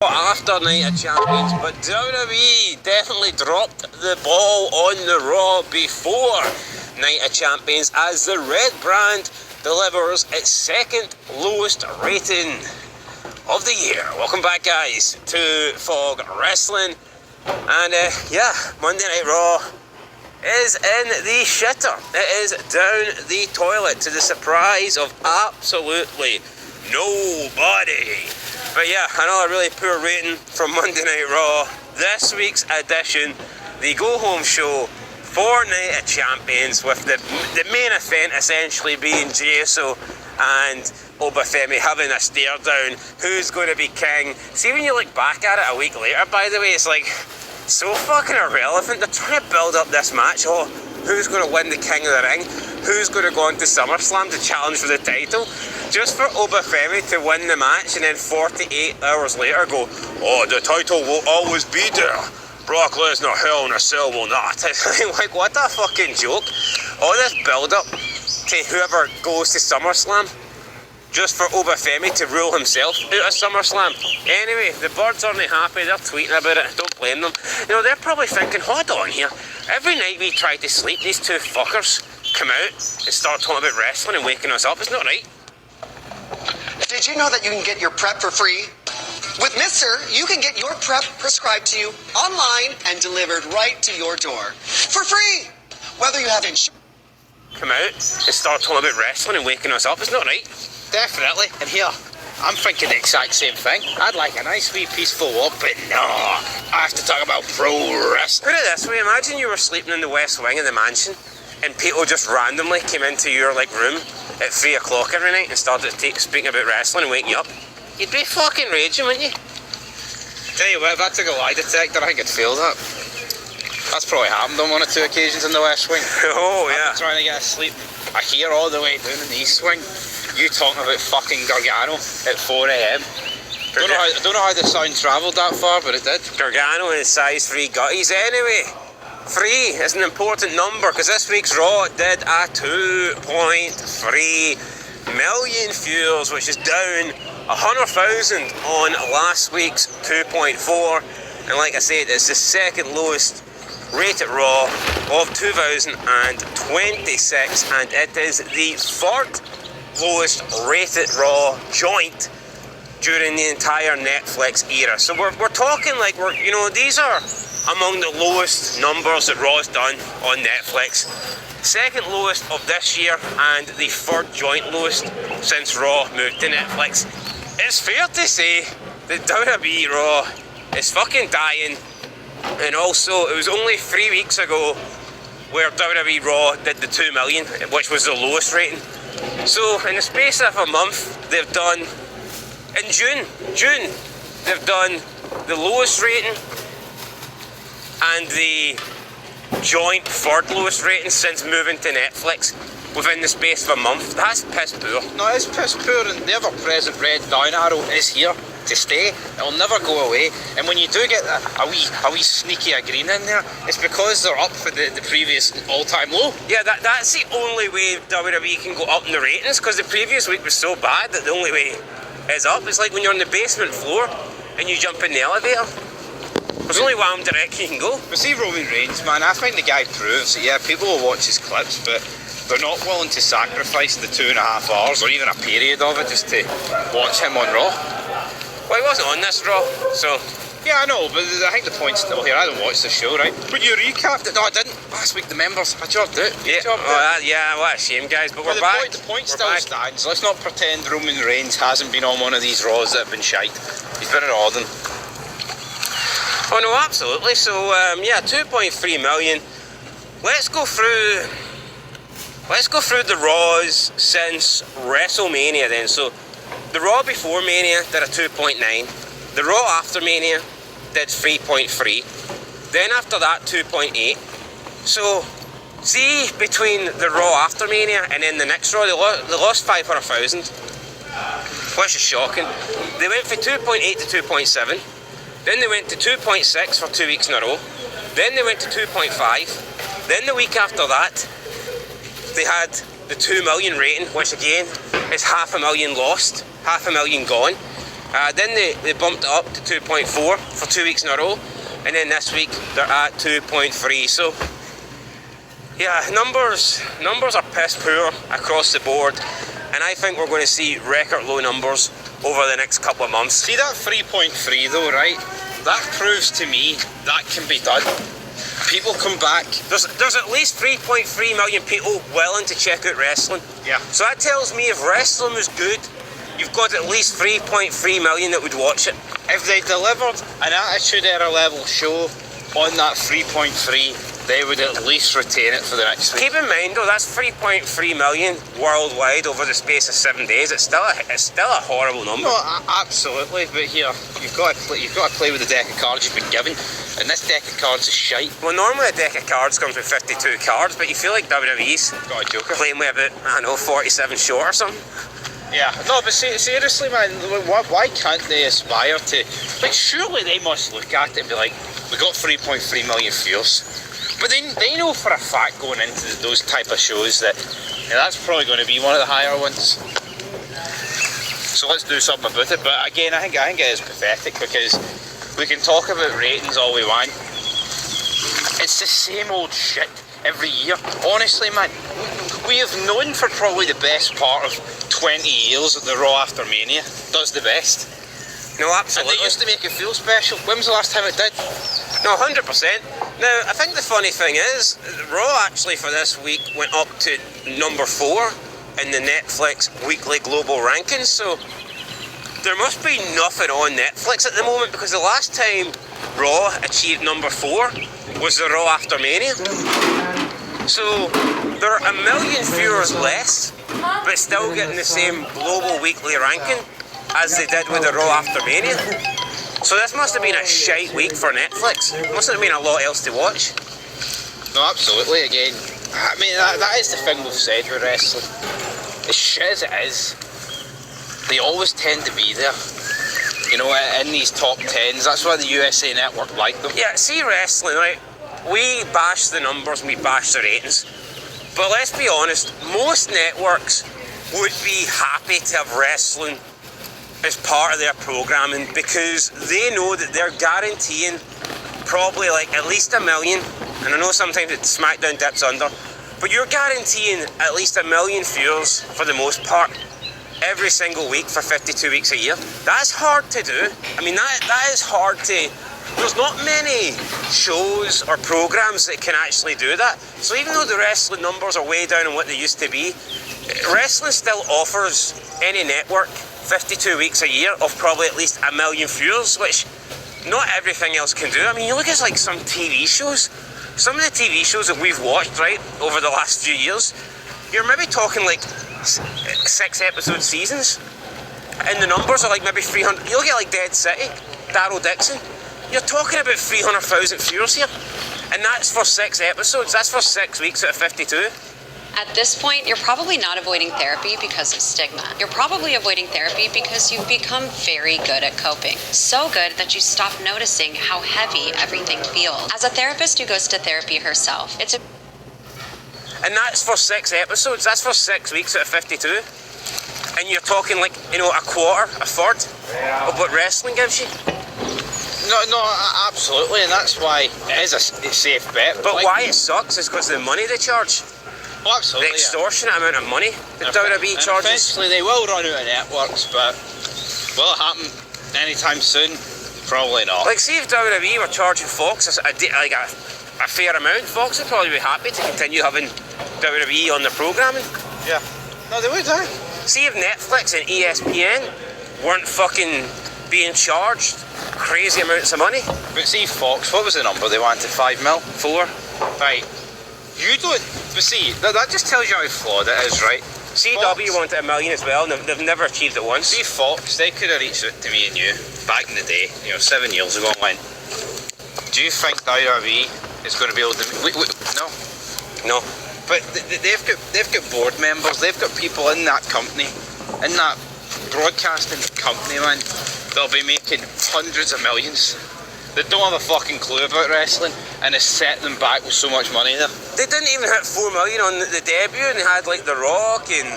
After Night of Champions, but WWE definitely dropped the ball on the Raw before Night of Champions as the Red Brand delivers its second lowest rating of the year. Welcome back, guys, to Fog Wrestling. And Monday Night Raw is in the shitter. It is down the toilet to the surprise of absolutely nobody. But yeah, another really poor rating from Monday Night Raw. This week's edition, the go-home show for Night of Champions, with the main event essentially being Jey Uso and Obafemi having a stare down. Who's going to be king? See, when you look back at it a week later, by the way, it's like so fucking irrelevant. They're trying to build up this match. Oh, who's going to win the King of the Ring? Who's going to go on to SummerSlam to challenge for the title? Just for Obafemi to win the match and then 48 hours later go, oh, the title will always be there. Brock Lesnar, Hell in a Cell will not. Like, what a fucking joke. All this build-up to whoever goes to SummerSlam just for Obafemi to rule himself out of SummerSlam. Anyway, the birds aren't happy. They're tweeting about it. Don't blame them. You know, they're probably thinking, hold on here. Every night we try to sleep, these two fuckers come out and start talking about wrestling and waking us up. It's not right. Did you know that you can get your prep for free? With Mister, you can get your prep prescribed to you online and delivered right to your door for free. Whether you have insurance. Come out and start talking about wrestling and waking us up. It's not right. Definitely. And here, I'm thinking the exact same thing. I'd like a nice wee peaceful walk, but no, I have to talk about pro wrestling. Put it this way, imagine you were sleeping in the West Wing of the mansion and people just randomly came into your room at 3 o'clock every night and started speaking about wrestling and waking you up. You'd be fucking raging, wouldn't you? Tell you what, if I took a lie detector, I think I'd feel that. That's probably happened on one or two occasions in the West Wing. Oh, yeah. I've been trying to get asleep. I hear all the way down in the East Wing you talking about fucking Gargano at 4 a.m. I don't know how the sound travelled that far, but it did. Gargano and his size 3 gutties. Anyway, 3 is an important number because this week's Raw did a 2.3 million views, which is down 100,000 on last week's 2.4. And like I said, it's the second lowest rated Raw of 2026, and it is the third lowest rated Raw joint during the entire Netflix era. So we're talking like these are among the lowest numbers that Raw's done on Netflix. Second lowest of this year and the third joint lowest since Raw moved to Netflix. It's fair to say that WWE Raw is fucking dying. And also, it was only 3 weeks ago where WWE Raw did the 2 million, which was the lowest rating. So, in the space of a month, they've done, in June, they've done the lowest rating and the joint third lowest rating since moving to Netflix within the space of a month. That's piss poor. No, it's piss poor, and the ever-present red down arrow is here to stay. It'll never go away. And when you do get a wee sneaky green in there, it's because they're up for the previous all-time low. Yeah, that's the only way WWE can go up in the ratings, because the previous week was so bad that the only way is up. It's like when you're on the basement floor and you jump in the elevator. There's only one direction you can go. But see Roman Reigns, man, I think the guy proves that, yeah, people will watch his clips, but they're not willing to sacrifice the 2.5 hours or even a period of it just to watch him on Raw. Well, he wasn't on this Raw, so... Yeah, I know, but I think the point's still here. I don't watch the show, right? But you recapped it. No, I didn't. Last week, the members, I jobbed it. Yeah, what a shame, guys, but we're back. The point still stands. Let's not pretend Roman Reigns hasn't been on one of these Raws that have been shite. He's been in Auden. Oh, no, absolutely. So, 2.3 million. Let's go through the Raws since WrestleMania then. So, the Raw before Mania did a 2.9. The Raw after Mania did 3.3. Then after that, 2.8. So, see, between the Raw after Mania and then the next Raw, they lost 500,000, which is shocking. They went from 2.8 to 2.7. Then they went to 2.6 for 2 weeks in a row. Then they went to 2.5. Then the week after that, they had the 2 million rating, which again is 500,000 lost, 500,000 gone. Then they bumped it up to 2.4 for 2 weeks in a row, and then this week they're at 2.3. So yeah, numbers are piss poor across the board, and I think we're going to see record low numbers over the next couple of months. See that 3.3 though, right? That proves to me that can be done. People come back. There's at least 3.3 million people willing to check out wrestling. Yeah. So that tells me if wrestling was good, you've got at least 3.3 million that would watch it. If they delivered an Attitude Era level show on that 3.3, they would at least retain it for the next week. Keep in mind though, that's 3.3 million worldwide over the space of 7 days. It's still a horrible number. No, absolutely. But here, you've got to play with the deck of cards you've been given, and this deck of cards is shite. Well, normally a deck of cards comes with 52 cards, but you feel like WWE's Got a joker. playing with about, I don't know, 47 short or something. Yeah, no, but seriously, man, why can't they aspire to? Like, surely they must look at it and be like, we got 3.3 million viewers. But they know for a fact going into those type of shows that that's probably going to be one of the higher ones. So let's do something about it. But again, I think it is pathetic, because we can talk about ratings all we want. It's the same old shit every year. Honestly, man, we have known for probably the best part of 20 years that the Raw After Mania does the best. No, absolutely. And they used to make it feel special. When was the last time it did? No, 100%. Now, I think the funny thing is, Raw actually for this week went up to number 4 in the Netflix weekly global rankings, so there must be nothing on Netflix at the moment, because the last time Raw achieved number 4 was the Raw After Mania. So there are 1 million viewers less, but still getting the same global weekly ranking as they did with the Raw After Mania. So this must have been a shite week for Netflix. Mustn't have been a lot else to watch. No, absolutely. Again, I mean, that is the thing we've said with wrestling. As shit as it is, they always tend to be there. You know, in these top 10s. That's why the USA Network like them. Yeah, see wrestling, right? We bash the numbers and we bash the ratings. But let's be honest, most networks would be happy to have wrestling as part of their programming, because they know that they're guaranteeing probably like at least 1 million, and I know sometimes SmackDown dips under, but you're guaranteeing at least 1 million viewers for the most part every single week for 52 weeks a year. That's hard to do. I mean, that is hard to... There's not many shows or programs that can actually do that. So even though the wrestling numbers are way down on what they used to be, wrestling still offers any network 52 weeks a year of probably at least 1 million viewers, which not everything else can do. I mean, you look at like some TV shows, some of the TV shows that we've watched, right, over the last few years, you're maybe talking like 6 episode seasons, and the numbers are like maybe 300. You look at like Dead City, Daryl Dixon, you're talking about 300,000 viewers here, and that's for 6 episodes. That's for 6 weeks out of 52. At this point, you're probably not avoiding therapy because of stigma. You're probably avoiding therapy because you've become very good at coping. So good that you stop noticing how heavy everything feels. As a therapist who goes to therapy herself, And that's for 6 episodes. That's for 6 weeks out of 52. And you're talking like, you know, a quarter, a third of what wrestling gives you. No, absolutely, and that's why it is a safe bet. But like, why it sucks is because of the money they charge. Oh, absolutely. The extortionate amount of money that WWE and charges. eventually they will run out of networks, but will it happen anytime soon? Probably not. Like, see if WWE were charging Fox a fair amount, Fox would probably be happy to continue having WWE on their programming. Yeah. No, they would, eh? See if Netflix and ESPN weren't fucking being charged crazy amounts of money. But see, Fox, what was the number they wanted? 5 mil? 4. Right. You don't... But see, that just tells you how flawed it is, right? CW wanted 1 million as well, and they've never achieved it once. See, Fox, they could have reached out to me and you back in the day, 7 years ago, and went, do you think WWE is going to be able to... No. No. But they've got board members, they've got people in that company, in that broadcasting company, man, they'll be making hundreds of millions. They don't have a fucking clue about wrestling, and it's set them back with so much money there. They didn't even hit 4 million on the debut, and they had like The Rock and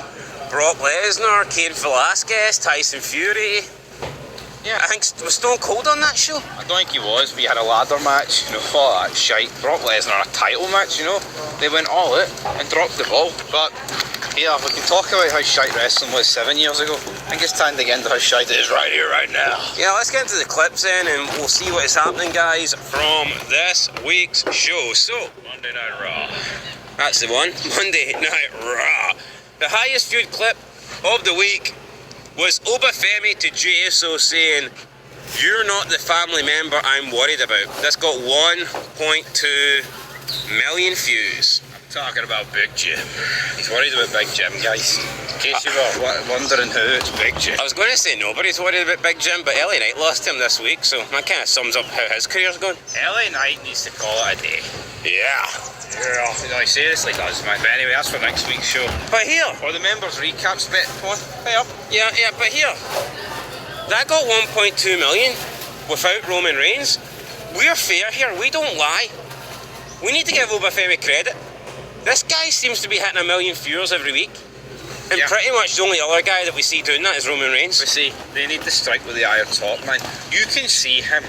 Brock Lesnar, Cain Velasquez, Tyson Fury. Yeah. I think was Stone Cold on that show. I don't think he was. We had a ladder match, you know, all that shite. Brock Lesnar a title match, you know. They went all out and dropped the ball. But yeah, we can talk about how shite wrestling was 7 years ago. I think it's time to get into how shite it is right here, right now. Yeah, let's get into the clips then, and we'll see what is happening, guys, from this week's show. So, Monday Night Raw. That's the one. Monday Night Raw. The highest viewed clip of the week was Obafemi to Jey Uso saying, "You're not the family member I'm worried about." That's got 1.2 million views. Talking about Big Jim. He's worried about Big Jim, guys. In case you were wondering who, it's Big Jim. I was going to say nobody's worried about Big Jim, but LA Knight lost him this week, so that kind of sums up how his career's going. LA Knight needs to call it a day. Yeah. Yeah, no, he seriously does, man. But anyway, that's for next week's show. But here, Or the members' recaps bit. Come on, pay up. yeah, but here, that got 1.2 million without Roman Reigns. We're fair here, we don't lie. We need to give Obafemi credit. This guy seems to be hitting 1 million viewers every week. And Yeah. pretty much the only other guy that we see doing that is Roman Reigns. But see, they need to strike with the iron top, man. You can see him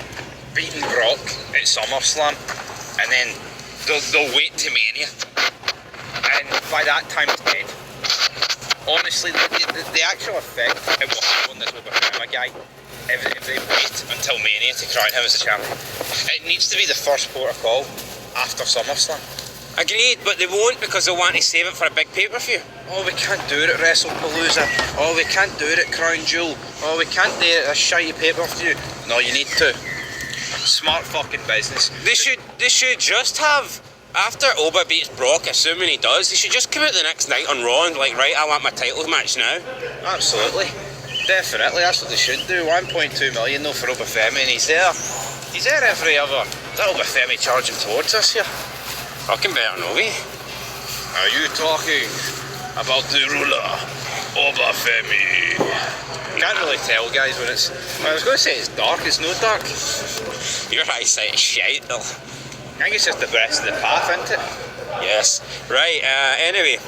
beating Brock at SummerSlam, and then they'll wait to Mania. And by that time, it's dead. Honestly, the actual effect it will have on this Obafemi guy, if they wait until Mania to crown him as a champion, it needs to be the first port of call after SummerSlam. Agreed, but they won't because they want to save it for a big pay-per-view. Oh, we can't do it at WrestlePalooza. Oh, we can't do it at Crown Jewel. Oh, we can't do it at a shitty pay-per-view. No, you need to. Smart fucking business. They should just have, after Oba beats Brock, assuming he does, they should just come out the next night on Raw and like, right, I want my title match now. Absolutely. Definitely, that's what they should do. 1.2 million though for Obafemi, and he's there. He's there every other. Is that Obafemi charging towards us here? Fucking better know we. Are you talking about the ruler, Obafemi? Can't really tell, guys, when it's... I was going to say it's dark, it's no dark. Your eyesight is shite though. I think it's just the best of the path, isn't it? Yes. Right, anyway.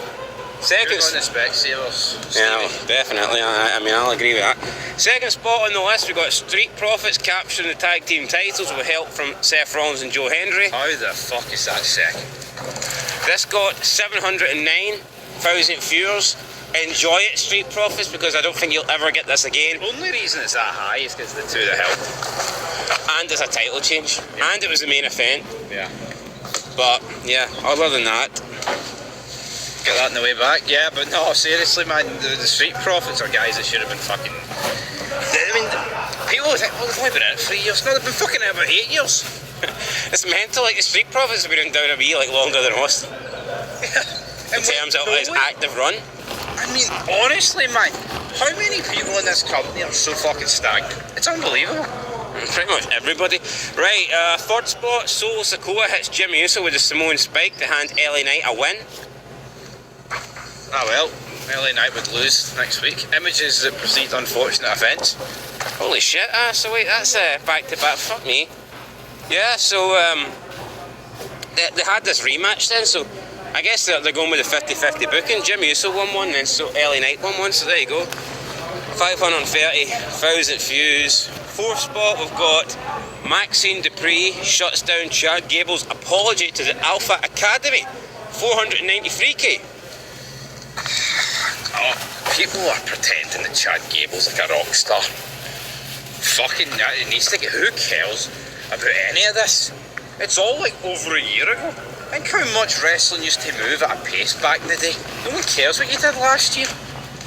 Second... You're going to Specsavers, Yeah, Stevie. definitely. I mean, I'll agree with that. Second spot on the list, we've got Street Profits capturing the tag team titles with help from Seth Rollins and Joe Hendry. How the fuck is that second? This got 709,000 viewers. Enjoy it, Street Profits, because I don't think you'll ever get this again. Only reason it's that high is because the two that helped. And it's a title change. And it was the main event. Yeah. But, yeah, other than that, Get that on the way back, yeah, but no, seriously, man, the Street Profits are guys that should have been fucking... I mean, people think, well, they've only been in it 3 years. No, they've been fucking in it about 8 years. it's mental. Like, the Street Profits have been in WWE like longer than us. Yeah. In terms of its active run. I mean, honestly, man, how many people in this company are so fucking stacked? It's unbelievable. Pretty much everybody. Right, third spot, Solo Sikoa hits Jimmy Uso with a Samoan Spike to hand LA Knight a win. Ah well, LA Knight would lose next week. Images that precede unfortunate events. Holy shit, so wait, that's back to back, fuck me. Yeah, so they had this rematch then, so I guess they're going with the 50-50 booking. Jimmy Uso won one, and so LA Knight won one, so there you go. 530,000 views. Fourth spot, we've got Maxine Dupree shuts down Chad Gable's apology to the Alpha Academy. 493k. Oh, people are pretending that Chad Gable's like a rock star. Fucking, it needs to get, who cares about any of this? It's all like over a year ago. Think how much wrestling used to move at a pace back in the day. No one cares what you did last year.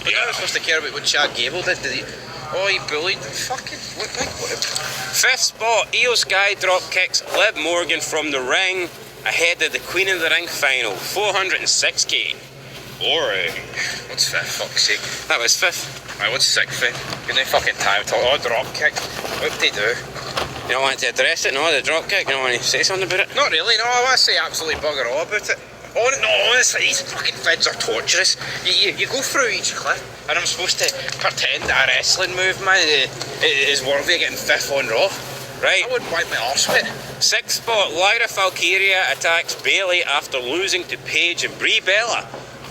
But now we're supposed to care about what Chad Gable did he? Oh, he bullied them. Fucking, what? Fifth spot, Io Sky drop kicks Liv Morgan from the ring ahead of the Queen of the Ring final. 406k. Boring. What's fifth, fuck's sake? That was fifth. Right, what's sixth then? Give me fucking time to talk. Oh, drop kick. What did they do? You don't want to address it? No, the drop kick? You don't want to say something about it? Not really, no, I want to say absolutely bugger all about it. Oh, no, honestly, these fucking vids are torturous. You go through each clip, and I'm supposed to pretend that a wrestling move, man, is worthy of getting fifth on Raw. Right. I wouldn't wipe my arse with it. Sixth spot, Lyra Valkyria attacks Bayley after losing to Paige and Brie Bella.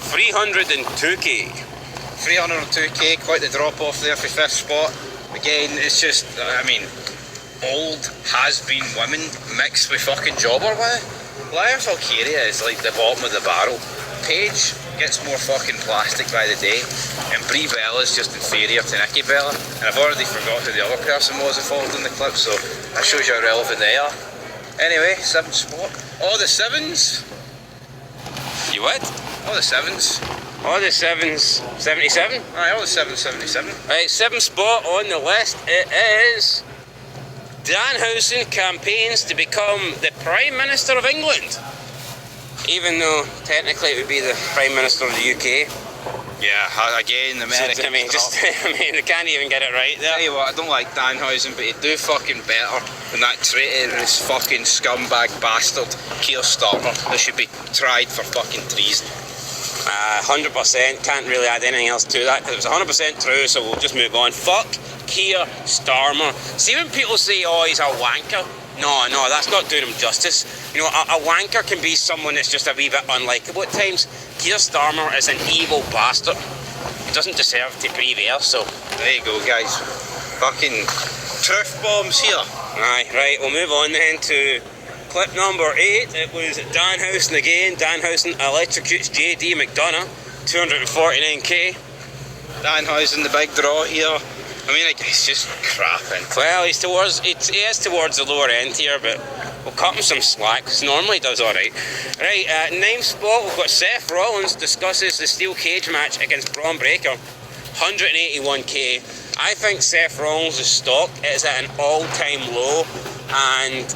302k. 302k, quite the drop off there for fifth spot. Again, it's just, I mean, old has-been women mixed with fucking jobber with it. Lara Valkyria is like the bottom of the barrel. Paige gets more fucking plastic by the day, and Brie Bella is just inferior to Nikki Bella. And I've already forgot who the other person was involved in the clip, so that shows you how relevant they are. Anyway, 7th spot. Oh, the 7s! You what? Oh, the 7s. Oh, the 7s. 77? Aye, all the 7s, 77. Right, 7th spot on the list. It is Danhausen campaigns to become the Prime Minister of England. Even though technically it would be the Prime Minister of the UK. Yeah, again, the American. I mean, they can't even get it right there. Tell you what, I don't like Danhausen, but he'd do fucking better than that traitorous fucking scumbag bastard Keir Starmer that should be tried for fucking treason. 100%, can't really add anything else to that because it was 100% true, so we'll just move on. Fuck Keir Starmer. See when people say, oh, he's a wanker? No, that's not doing him justice. You know, a wanker can be someone that's just a wee bit unlikable at times. Keir Starmer is an evil bastard. He doesn't deserve to breathe air, so... There you go, guys. Fucking truth bombs here. Aye, right, we'll move on then to clip number 8. It was Danhausen again. Danhausen electrocutes JD McDonough, 249k. Danhausen, the big draw here. I mean, it's just crap. Well, he is towards the lower end here, but we'll cut him some slack, because normally he does alright. Right, 9th spot, we've got Seth Rollins discusses the steel cage match against Braun Breaker, 181k. I think Seth Rollins' stock is at an all-time low, and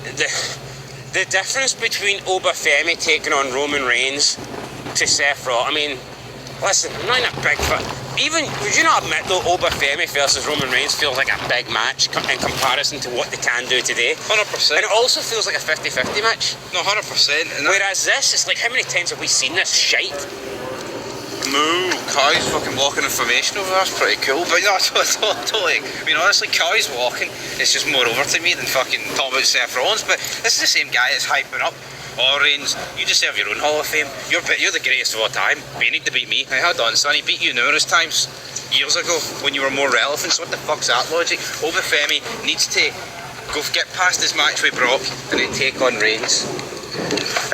the difference between Obafemi taking on Roman Reigns to Seth Rollins, I mean, listen, I'm not in a big fan. Even, would you not admit though, Obafemi versus Roman Reigns feels like a big match in comparison to what they can do today? 100%. And it also feels like a 50-50 match. No, 100%. Whereas this, it's like, how many times have we seen this shite? Moo, Kai's fucking walking information over there, that's pretty cool. But no, totally. I mean, honestly, Kai's walking, it's just more over to me than fucking talking about Seth Rollins. But this is the same guy that's hyping up. Oh, Reigns, you deserve your own Hall of Fame. You're the greatest of all time, but you need to beat me. Hey, hold on, son, he beat you numerous times years ago when you were more relevant, so what the fuck's that logic? Obafemi needs to go get past his match with Brock and then take on Reigns.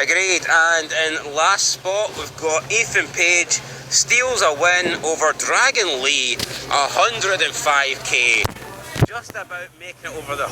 Agreed. And in last spot, we've got Ethan Page steals a win over Dragon Lee, 105k. Just about making it over the